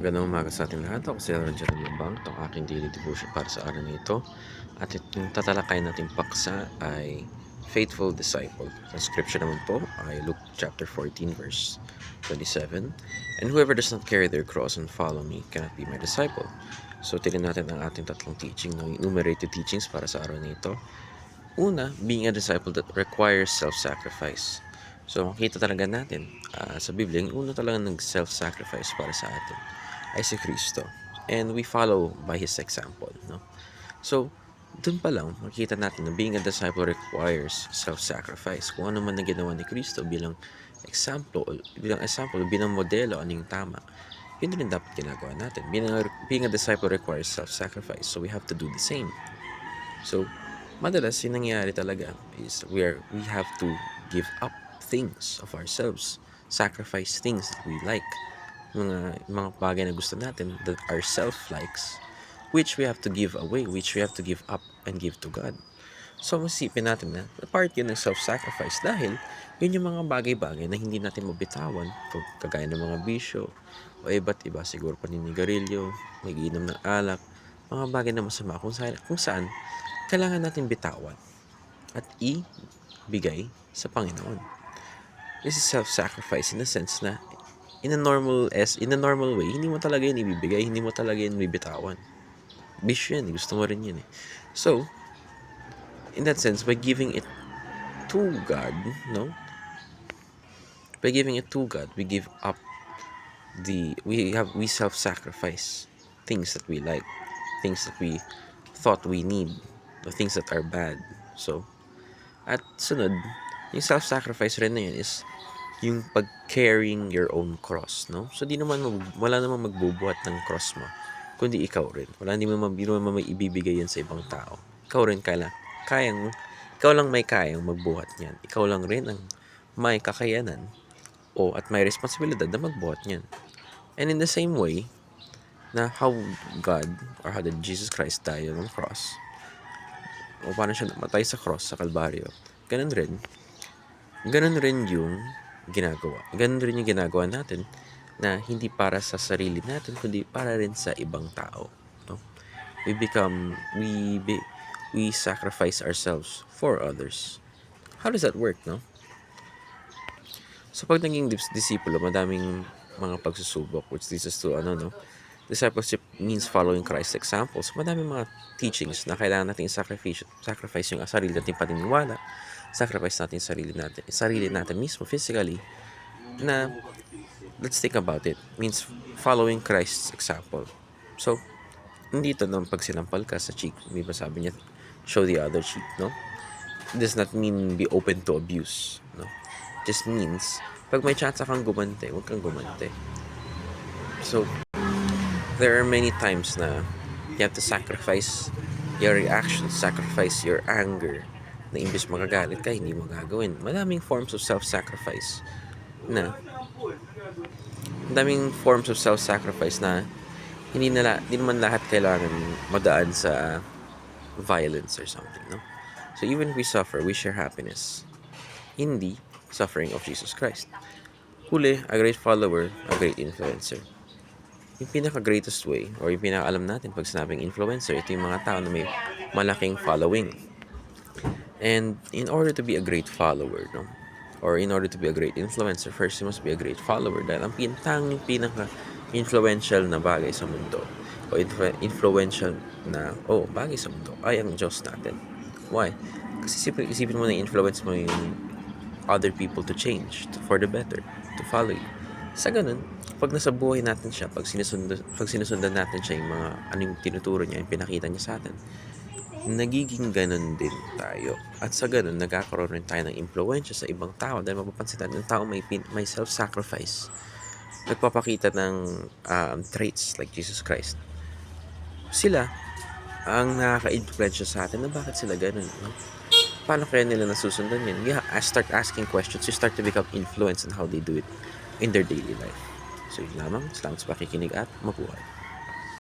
Magandang umaga sa ating lahat. Ako si Elron Jerome Lambang. Ito ang aking daily devotion para sa araw na ito. At yung tatalakayin nating paksa ay Faithful Disciple. Ang scripture naman po ay Luke chapter 14 verse 27. And whoever does not carry their cross and follow me cannot be my disciple. So tignan natin ang ating tatlong teaching, ng enumerated teachings para sa araw na ito. Una, being a disciple that requires self-sacrifice. So makita talaga natin sa Biblia, yung una talaga nag-self-sacrifice para sa atin ay si Kristo. And we follow by His example. No? So, dun pa lang, makikita natin na being a disciple requires self-sacrifice. Kung ano man na ginawa ni Kristo bilang example, bilang modelo, ano yung tama, yun rin dapat ginagawa natin. Being a disciple requires self-sacrifice. So, we have to do the same. So, madalas, yung nangyayari talaga is we have to give up things of ourselves, sacrifice things that we like, mga bagay na gusto natin that our self likes, which we have to give away, which we have to give up and give to God. So masipin natin na part yun ng self-sacrifice dahil yun yung mga bagay-bagay na hindi natin mabitawan, kagaya ng mga bisyo o iba't iba, siguro paninigarilyo, mag-iinom ng alak, mga bagay na masama kung saan kailangan natin bitawan at ibigay sa Panginoon. This is self-sacrifice in the sense na in a normal way, hindi mo talaga yun ibibigay, hindi mo talaga yun bibitawan. Bisyo yan, gusto mo rin yun eh. So, in that sense, by giving it to God, no? By giving it to God, we give up we self-sacrifice things that we like, things that we thought we need, the things that are bad. So, at sunod, yung self-sacrifice rin na yun is yung pag-carrying your own cross, no? So, wala naman magbubuhat ng cross mo, kundi ikaw rin. Hindi mo may ibibigay yan sa ibang tao. Ikaw rin ikaw lang may kayang magbuhat niyan. Ikaw lang rin ang may kakayanan at may responsibilidad na magbuhat niyan. And in the same way, na how God, or how did Jesus Christ die on the cross, o paano siya namatay sa cross, sa Kalbaryo, ganun rin yung ginagawa. Ganun rin yung ginagawa natin na hindi para sa sarili natin, kundi para rin sa ibang tao. No? We sacrifice ourselves for others. How does that work, no? So, pag naging disipulo, madaming mga pagsusubok, which leads us to, discipleship means following Christ's example. So, madaming mga teachings na kailangan natin sacrifice yung sarili natin paniniwala, sacrifice natin sarili natin mismo physically, na let's think about it, means following Christ's example. So, nandito nung pag sinampal ka sa cheek, may ba sabi niya, show the other cheek, no? It does not mean be open to abuse, no? It just means, pag may chance kang gumante, huwag kang gumante. So, there are many times na you have to sacrifice your reactions, sacrifice your anger, na imbis magagalit ka, hindi mo gagawin. Madaming forms of self-sacrifice na hindi naman lahat kailangan madaan sa violence or something, no? So even if we suffer, we share happiness in the suffering of Jesus Christ. Huli, a great follower, a great influencer. Yung pinaka-greatest way, or yung pinaka-alam natin pag sinabing influencer, ito yung mga tao na may malaking following. And in order to be a great follower, no? Or in order to be a great influencer, first you must be a great follower. Dahil ang pinaka-influential na bagay sa mundo, o influential na bagay sa mundo, ay ang Diyos natin. Why? Kasi isipin mo na influence mo yung other people to change, for the better, to follow you. Sa ganun, pag nasa buhay natin siya, pag sinusundan natin siya yung mga yung tinuturo niya, yung pinakita niya sa atin, nagiging ganun din tayo. At sa ganun, nagkakaroon rin tayo ng impluwensya sa ibang tao dahil mapapansin natin yung tao may self-sacrifice. Nagpapakita ng traits like Jesus Christ. Sila ang nakaka-influensya sa atin na bakit sila ganun, no? Paano kaya nila nasusundan yun? Start asking questions. You start to become influenced in how they do it in their daily life. So yun lamang. Salamat sa pakikinig at mabuhay.